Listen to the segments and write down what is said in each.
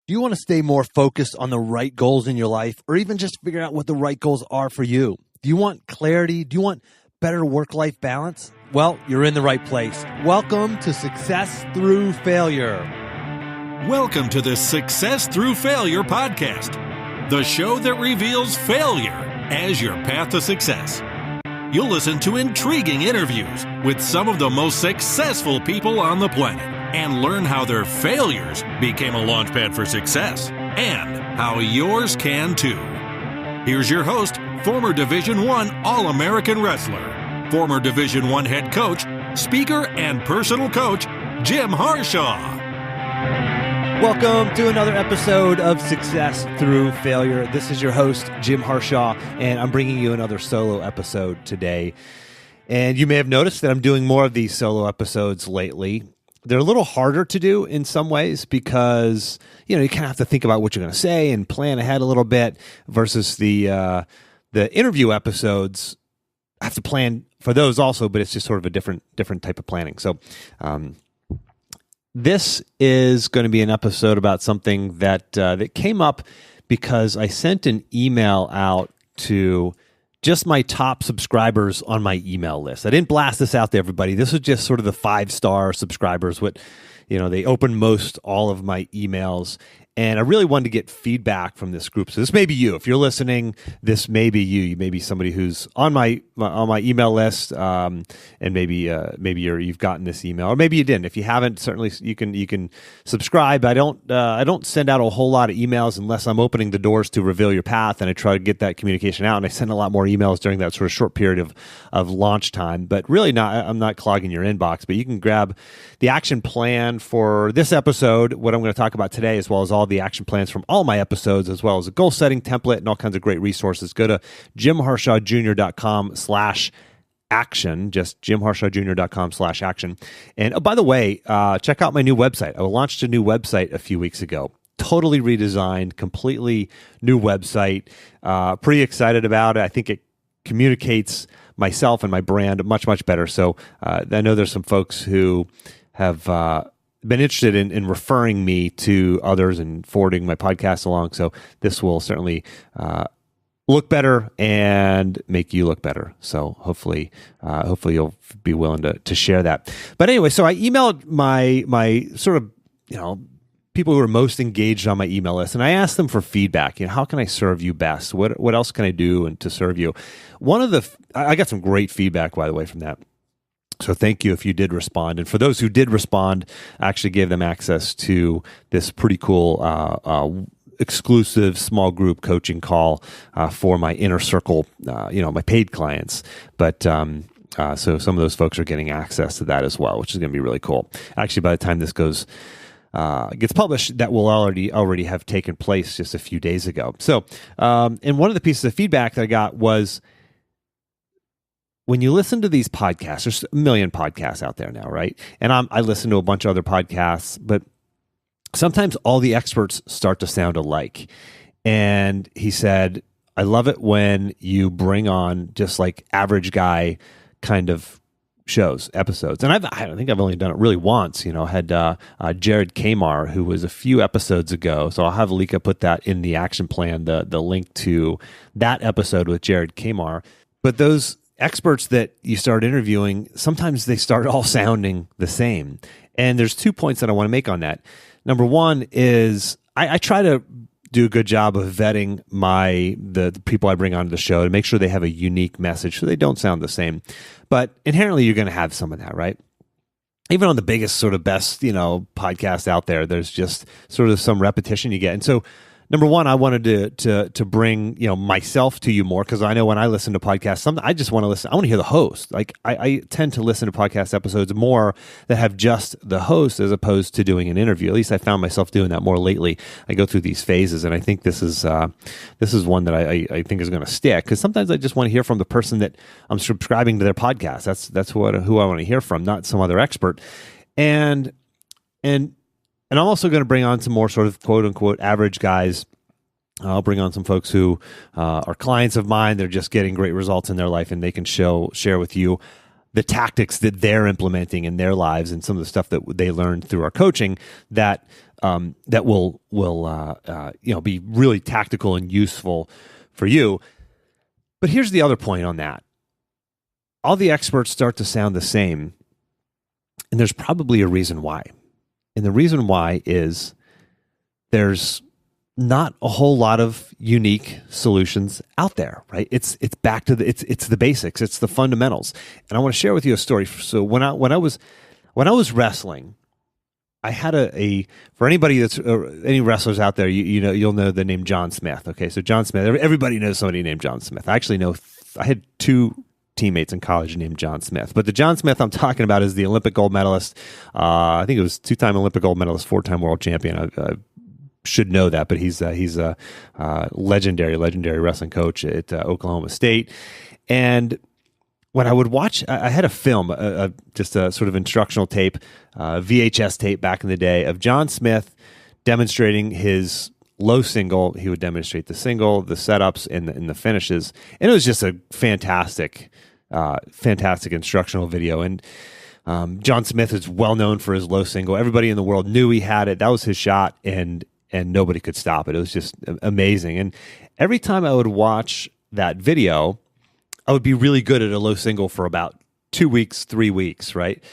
Do you want to stay more focused on the right goals in your life, or even just figure out what the right goals are for you? Do you want clarity? Do you want better work-life balance? Well, you're in the right place. Welcome to Success Through Failure. Welcome to the Success Through Failure podcast, the show that reveals failure as your path to success. You'll listen to intriguing interviews with some of the most successful people on the planet and learn how their failures became a launchpad for success and how yours can too. Here's your host, former Division I All-American wrestler, former Division I head coach, speaker, and personal coach, Jim Harshaw. Welcome to another episode of Success Through Failure. This is your host, Jim Harshaw, and I'm bringing you another solo episode today. And you may have noticed that I'm doing more of these solo episodes lately. They're a little harder to do in some ways because, you kind of have to think about what you're going to say and plan ahead a little bit versus the interview episodes. I have to plan for those also, but it's just sort of a different type of planning. So this is going to be an episode about something that came up because I sent an email out to just my top subscribers on my email list. I didn't blast this out to everybody. This was just sort of the 5-star subscribers. They open most all of my emails. And I really wanted to get feedback from this group. So this may be you. If you're listening, this may be you. You may be somebody who's on my email list, and maybe you've gotten this email, or maybe you didn't. If you haven't, certainly you can subscribe. I don't send out a whole lot of emails unless I'm opening the doors to reveal your path, and I try to get that communication out. And I send a lot more emails during that sort of short period of launch time. But really, I'm not clogging your inbox. But you can grab the action plan for this episode, what I'm going to talk about today, as well as all the action plans from all my episodes, as well as a goal setting template and all kinds of great resources. Go to jimharshawjr.com/action, just jimharshawjr.com/action. And by the way, check out my new website. I launched a new website a few weeks ago. Totally redesigned, completely new website. Pretty excited about it. I think it communicates myself and my brand much, much better. So I know there's some folks who have been interested in referring me to others and forwarding my podcast along. So this will certainly look better and make you look better. So hopefully you'll be willing to share that. But anyway, so I emailed my sort of, people who are most engaged on my email list, and I asked them for feedback. How can I serve you best? What else can I do to serve you? I got some great feedback, by the way, from that. So thank you if you did respond. And for those who did respond, I actually gave them access to this pretty cool exclusive small group coaching call for my inner circle, my paid clients. But so some of those folks are getting access to that as well, which is going to be really cool. Actually, by the time this gets published, that will already have taken place just a few days ago. So, and one of the pieces of feedback that I got was, when you listen to these podcasts, there's a million podcasts out there now, right? And I listen to a bunch of other podcasts, but sometimes all the experts start to sound alike. And he said, I love it when you bring on just like average guy kind of episodes. And I think I've only done it really once. I had Jared Kamar, who was a few episodes ago. So I'll have Alika put that in the action plan, the link to that episode with Jared Kamar. But those experts that you start interviewing, sometimes they start all sounding the same. And there's 2 points that I want to make on that. Number one is I try to do a good job of vetting the people I bring onto the show to make sure they have a unique message so they don't sound the same. But inherently, you're going to have some of that, right? Even on the biggest, sort of best, podcast out there, there's just sort of some repetition you get. And so, number one, I wanted to bring myself to you more, because I know when I listen to podcasts, I just want to listen. I want to hear the host. Like I tend to listen to podcast episodes more that have just the host as opposed to doing an interview. At least I found myself doing that more lately. I go through these phases, and I think this is one that I think is going to stick, because sometimes I just want to hear from the person that I'm subscribing to their podcast. That's who I want to hear from, not some other expert. And I'm also going to bring on some more sort of quote unquote average guys. I'll bring on some folks who are clients of mine. They're just getting great results in their life, and they can share with you the tactics that they're implementing in their lives and some of the stuff that they learned through our coaching that that will be really tactical and useful for you. But here's the other point on that. All the experts start to sound the same, and there's probably a reason why. And the reason why is there's not a whole lot of unique solutions out there, right? It's back to it's the basics, it's the fundamentals. And I want to share with you a story. So when I was wrestling, I had for anybody that's any wrestlers out there, you'll know the name John Smith. Okay, so John Smith, everybody knows somebody named John Smith. I actually know I had two teammates in college named John Smith, but the John Smith I'm talking about is the Olympic gold medalist. I think it was 2-time Olympic gold medalist, 4-time world champion. I should know that, but he's a legendary wrestling coach at Oklahoma State. And when I would watch, I had a film, just a sort of instructional tape, VHS tape back in the day of John Smith demonstrating his low single. He would demonstrate the single, the setups, and the finishes. And it was just a fantastic instructional video. And John Smith is well known for his low single. Everybody in the world knew he had it. That was his shot, and nobody could stop it. It was just amazing. And every time I would watch that video, I would be really good at a low single for about 2 weeks, 3 weeks, right?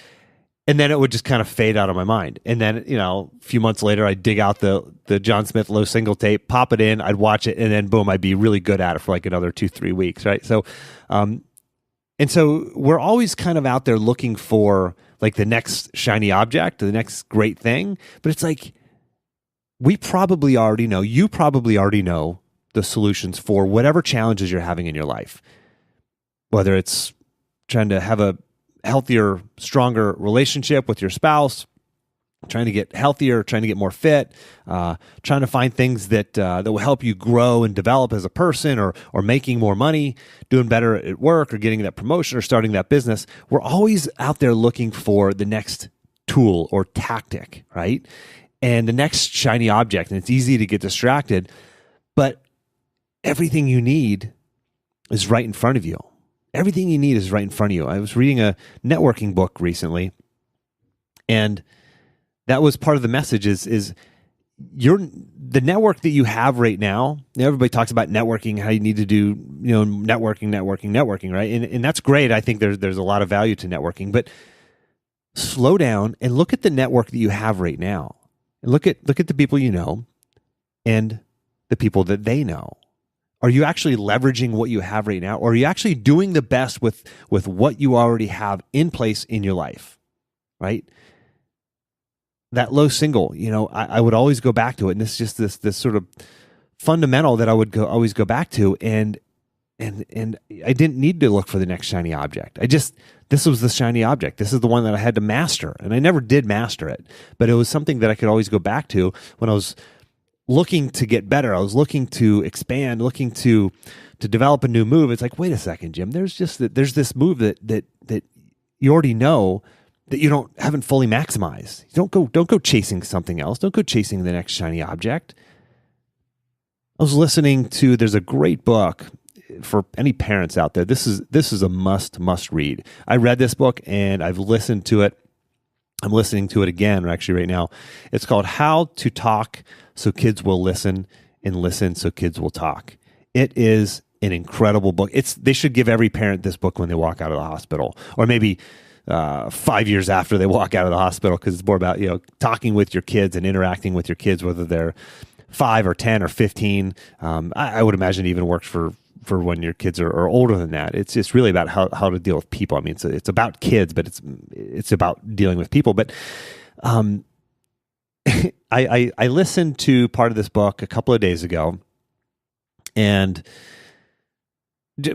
And then it would just kind of fade out of my mind. And then, a few months later, I'd dig out the John Smith low single tape, pop it in, I'd watch it, and then boom, I'd be really good at it for like another 2-3 weeks, right? So, and so we're always kind of out there looking for like the next shiny object, the next great thing. But it's like, you probably already know the solutions for whatever challenges you're having in your life. Whether it's trying to have a healthier, stronger relationship with your spouse, trying to get healthier, trying to get more fit, trying to find things that will help you grow and develop as a person, or making more money, doing better at work, or getting that promotion, or starting that business. We're always out there looking for the next tool or tactic, right? And the next shiny object, and it's easy to get distracted, but everything you need is right in front of you. Everything you need is right in front of you. I was reading a networking book recently, and that was part of the message is the network that you have right now. Everybody talks about networking, how you need to do, networking, right? And that's great. I think there's a lot of value to networking, but slow down and look at the network that you have right now. And look at the people you know and the people that they know. Are you actually leveraging what you have right now? Or are you actually doing the best with what you already have in place in your life, right? That low single, I would always go back to it. And this is just this sort of fundamental that I would always go back to. And I didn't need to look for the next shiny object. This was the shiny object. This is the one that I had to master. And I never did master it, but it was something that I could always go back to when I was looking to get better. I was looking to expand, looking to develop a new move. It's like, wait a second, Jim, there's this move that you already know that you haven't fully maximized. Don't go chasing something else. Don't go chasing the next shiny object. I was listening to, there's a great book for any parents out there. This is a must read. I read this book and I've listened to it. I'm listening to it again, actually right now. It's called How to Talk So Kids Will Listen, and Listen So Kids Will Talk. It is an incredible book. They should give every parent this book when they walk out of the hospital, or maybe 5 years after they walk out of the hospital, because it's more about talking with your kids and interacting with your kids, whether they're 5 or 10 or 15. I would imagine it even works for when your kids are older than that. It's just really about how to deal with people. I mean, it's about kids, but it's about dealing with people. But I listened to part of this book a couple of days ago, and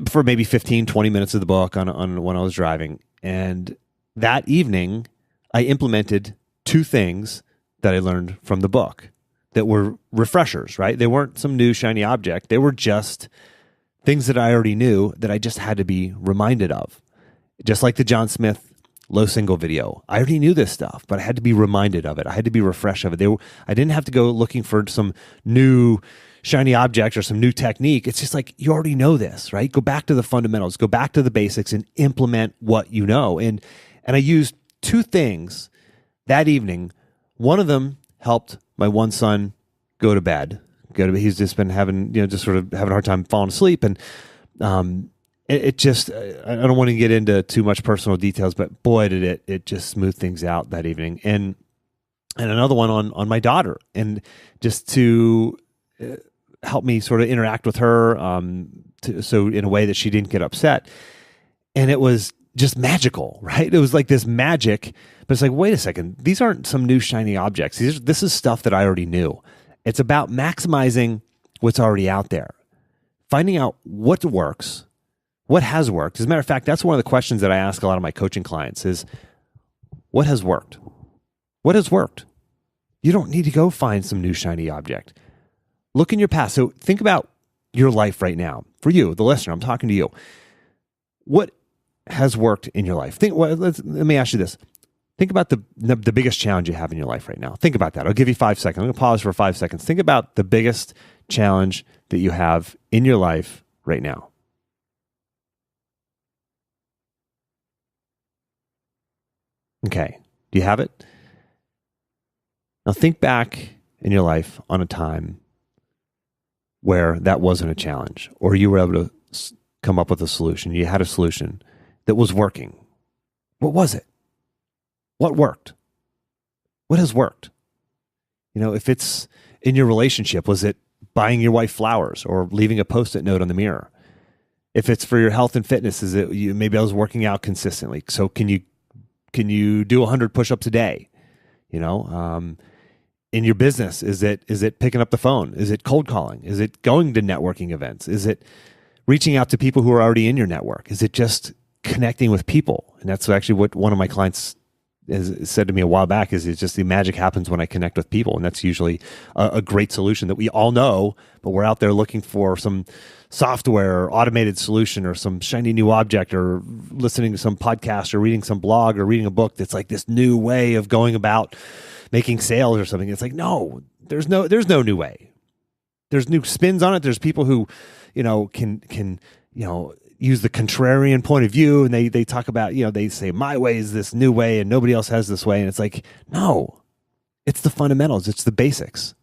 for maybe 15, 20 minutes of the book on when I was driving. And that evening, I implemented 2 things that I learned from the book that were refreshers, right? They weren't some new shiny object. They were just things that I already knew that I just had to be reminded of. Just like the John Smith low single video. I already knew this stuff, but I had to be reminded of it. I had to be refreshed of it. I didn't have to go looking for some new shiny object or some new technique. It's just like, you already know this, right? Go back to the fundamentals, go back to the basics, and implement what you know. And I used 2 things that evening. One of them helped my one son go to bed. He's just been having, just sort of having a hard time falling asleep. And it just, I don't want to get into too much personal details, but boy, did it just smooth things out that evening. And another one on my daughter, and just to help me sort of interact with her, so in a way that she didn't get upset. And it was just magical, right? It was like this magic, but it's like, wait a second, these aren't some new shiny objects. This is stuff that I already knew. It's about maximizing what's already out there, finding out what works, what has worked. As a matter of fact, that's one of the questions that I ask a lot of my coaching clients is, what has worked? What has worked? You don't need to go find some new shiny object. Look in your past. So think about your life right now. For you, the listener, I'm talking to you. What has worked in your life? Let me ask you this. Think about the biggest challenge you have in your life right now. Think about that. I'll give you 5 seconds. I'm going to pause for 5 seconds. Think about the biggest challenge that you have in your life right now. Okay. Do you have it? Now think back in your life on a time where that wasn't a challenge, or you were able to come up with a solution. You had a solution that was working. What was it? What worked? What has worked? If it's in your relationship, was it buying your wife flowers or leaving a Post-it note on the mirror? If it's for your health and fitness, is it maybe I was working out consistently? So can you do 100 push-ups a day? In your business, is it picking up the phone? Is it cold calling? Is it going to networking events? Is it reaching out to people who are already in your network? Is it just connecting with people? And that's actually what one of my clients has said to me a while back, is it's just the magic happens when I connect with people. And that's usually a great solution that we all know, but we're out there looking for some software or automated solution or some shiny new object, or listening to some podcast or reading some blog or reading a book that's like this new way of going about making sales or something. It's like, no, there's no new way. There's new spins on it. There's people who, can use the contrarian point of view, and they talk about, they say my way is this new way and nobody else has this way. And it's like, no, it's the fundamentals. It's the basics.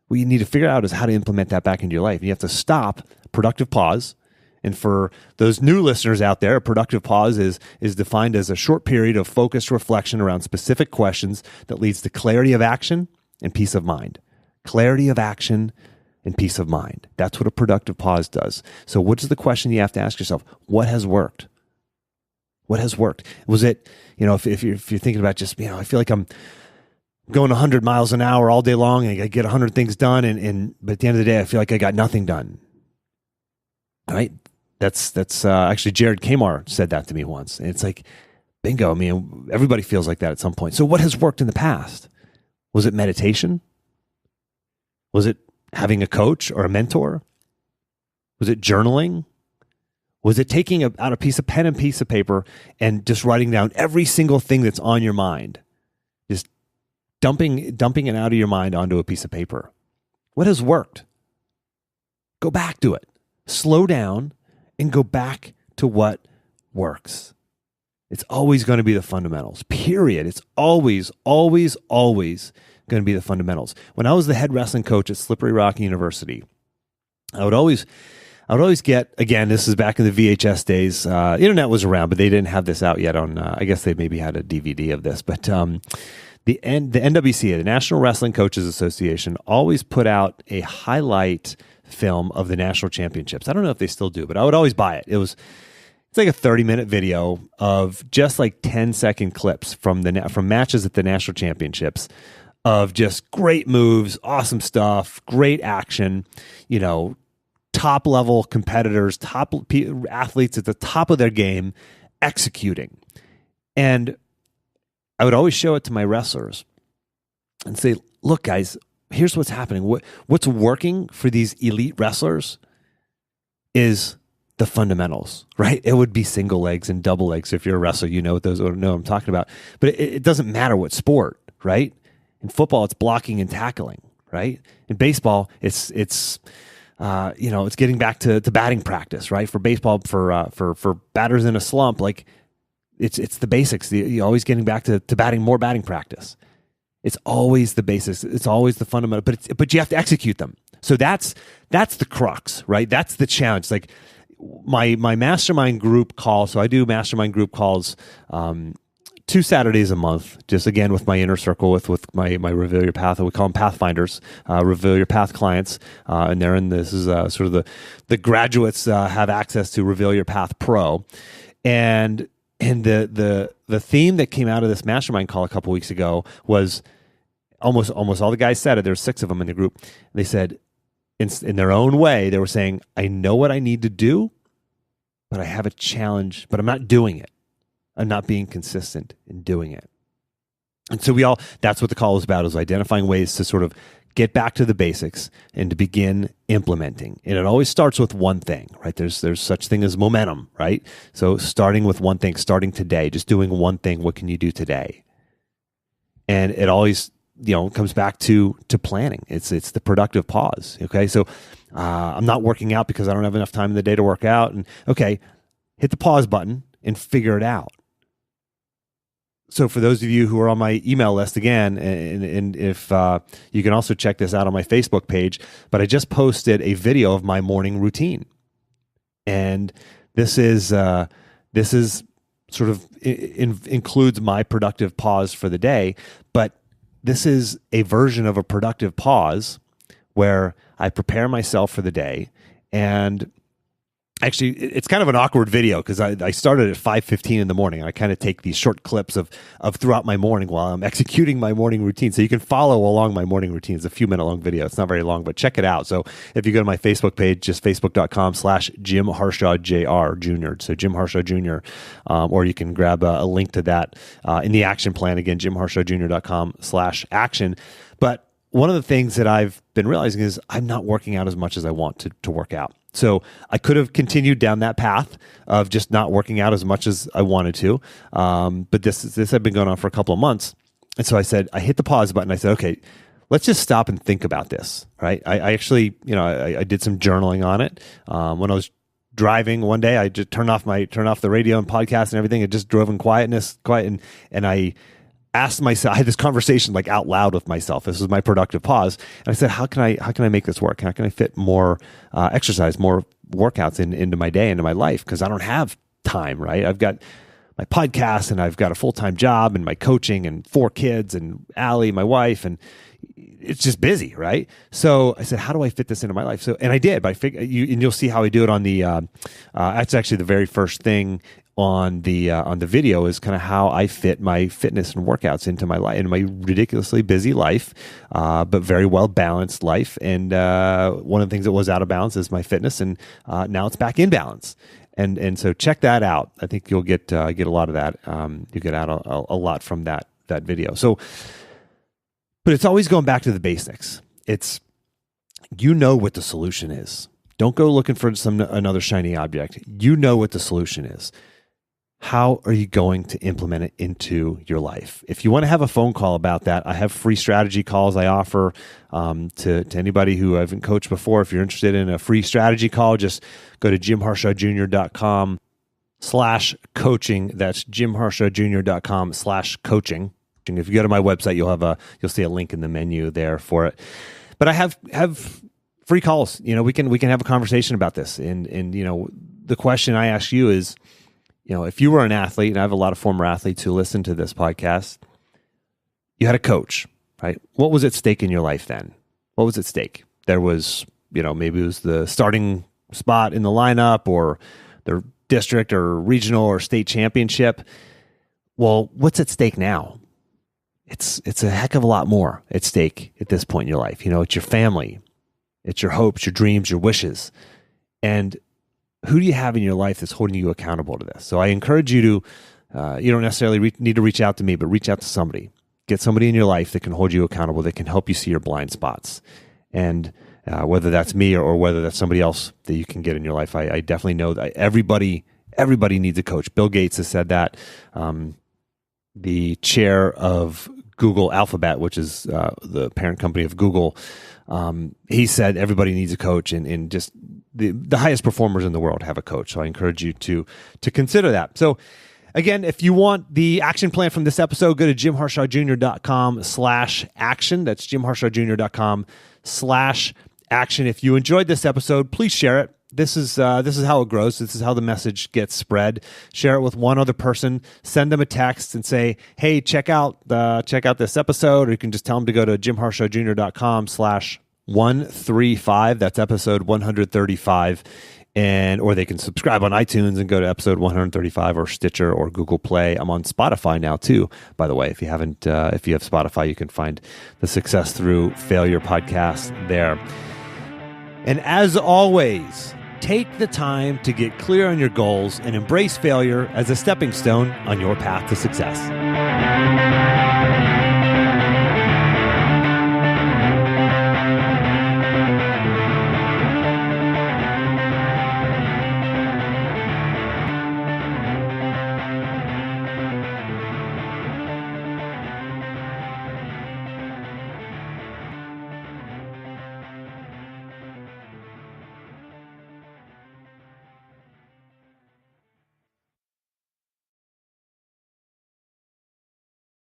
What you need to figure out is how to implement that back into your life. And you have to stop, productive pause. And for those new listeners out there, a productive pause is defined as a short period of focused reflection around specific questions that leads to clarity of action and peace of mind. Clarity of action and peace of mind. That's what a productive pause does. So what is the question you have to ask yourself? What has worked? What has worked? Was it, if you're thinking about just, I feel like I'm going 100 miles an hour all day long and I get 100 things done, but at the end of the day, I feel like I got nothing done. All right? That's actually Jared Kamar said that to me once. And it's like, bingo. Everybody feels like that at some point. So what has worked in the past? Was it meditation? Was it having a coach or a mentor? Was it journaling? Was it taking out a piece of pen and piece of paper and just writing down every single thing that's on your mind? Just dumping it out of your mind onto a piece of paper. What has worked? Go back to it. Slow down and go back to what works. It's always going to be the fundamentals, period. It's always, always, always going to be the fundamentals. When I was the head wrestling coach at Slippery Rock University, I would always get, again, this is back in the VHS days. Internet was around, but they didn't have this out yet on, I guess they maybe had a DVD of this, but the NWCA, the National Wrestling Coaches Association, always put out a highlight film of the national championships. I don't know if they still do, but I would always buy it. It's like a 30-minute video of just like 10-second clips from matches at the national championships of just great moves, awesome stuff, great action, top level competitors, top athletes at the top of their game executing. And I would always show it to my wrestlers and say, look, guys, here's what's happening. What's working for these elite wrestlers is the fundamentals, right? It would be single legs and double legs. If you're a wrestler, you know what I'm talking about. But it doesn't matter what sport, right? In football, it's blocking and tackling, right? In baseball, it's getting back to batting practice, right? For baseball, for batters in a slump, like it's the basics. You're always getting back to more batting practice. It's always the basics. It's always the fundamental, but you have to execute them. So that's the crux, right? That's the challenge. Like my mastermind group call. So I do mastermind group calls 2 Saturdays a month, just again with my inner circle, with my Reveal Your Path. We call them Pathfinders, Reveal Your Path clients, and they're in this is sort of the graduates have access to Reveal Your Path Pro, and the theme that came out of this mastermind call a couple weeks ago was almost all the guys said it. There's 6 of them in the group. They said in their own way, they were saying, I know what I need to do, but I have a challenge, but I'm not doing it. I'm not being consistent in doing it. And so that's what the call is about, is identifying ways to sort of get back to the basics and to begin implementing. And it always starts with one thing, right? There's such thing as momentum, right? So starting with one thing, starting today, just doing one thing. What can you do today? And it always, comes back to planning. It's the productive pause. Okay. So, I'm not working out because I don't have enough time in the day to work out. And okay, hit the pause button and figure it out. So for those of you who are on my email list again, and if you can also check this out on my Facebook page, but I just posted a video of my morning routine, and this is sort of includes my productive pause for the day, but this is a version of a productive pause where I prepare myself for the day. And actually, it's kind of an awkward video because I started at 5:15 in the morning. I kind of take these short clips of throughout my morning while I'm executing my morning routine. So you can follow along my morning routine. It's a few minute long video. It's not very long, but check it out. So if you go to my Facebook page, just facebook.com/Jim Harshaw Jr. Jr. So Jim Harshaw Jr. Or you can grab a link to that in the action plan. Again, jimharshawjr.com/action. But one of the things that I've been realizing is I'm not working out as much as I want to work out. So I could have continued down that path of just not working out as much as I wanted to. But this had been going on for a couple of months. And so I hit the pause button. I said, okay, let's just stop and think about this, right? I actually, I did some journaling on it. When I was driving one day, I just turned off the radio and podcast and everything. It just drove in quiet, and I asked myself, I had this conversation like out loud with myself. This was my productive pause. And I said, how can I make this work? How can I fit more exercise, more workouts into my day, into my life? Because I don't have time, right? I've got my podcast and I've got a full-time job and my coaching and 4 kids and Allie, my wife, and it's just busy, right? So I said, how do I fit this into my life? And I did. And you'll see how I do it on the, that's actually the very first thing on the video is kind of how I fit my fitness and workouts into my life, in my ridiculously busy life, but very well balanced life. And one of the things that was out of balance is my fitness, and now it's back in balance. And so check that out. I think you'll get a lot of that. You get out a lot from that video. So, but it's always going back to the basics. It's what the solution is. Don't go looking for another shiny object. You know what the solution is. How are you going to implement it into your life? If you want to have a phone call about that, I have free strategy calls I offer to anybody who I haven't coached before. If you're interested in a free strategy call, just go to jimharshawjr.com/coaching. That's jimharshawjr.com/coaching. If you go to my website, you'll see a link in the menu there for it. But I have free calls. We can have a conversation about this. And the question I ask you is, if you were an athlete, and I have a lot of former athletes who listen to this podcast, you had a coach, right? What was at stake in your life then? What was at stake? There was, maybe it was the starting spot in the lineup, or the district or regional or state championship. Well, what's at stake now? It's a heck of a lot more at stake at this point in your life. It's your family, it's your hopes, your dreams, your wishes. And who do you have in your life that's holding you accountable to this? So I encourage you to, you don't necessarily need to reach out to me, but reach out to somebody. Get somebody in your life that can hold you accountable, that can help you see your blind spots. And whether that's me or whether that's somebody else that you can get in your life, I definitely know that everybody needs a coach. Bill Gates has said that. The chair of Google Alphabet, which is the parent company of Google, he said everybody needs a coach, and just the highest performers in the world have a coach. So I encourage you to consider that. So Again, if you want the action plan from this episode, go to jimharshawjr.com/action. That's jimharshawjr.com/action. If you enjoyed this episode, please share it. This is how it grows. This is how the message gets spread. Share it with one other person. Send them a text and say, "Hey, check out this episode." Or you can just tell them to go to jimharshawjr.com/135. That's episode 135. Or they can subscribe on iTunes and go to episode 135 or Stitcher or Google Play. I'm on Spotify now too, by the way. If you have Spotify, you can find the Success Through Failure podcast there. And as always, take the time to get clear on your goals and embrace failure as a stepping stone on your path to success.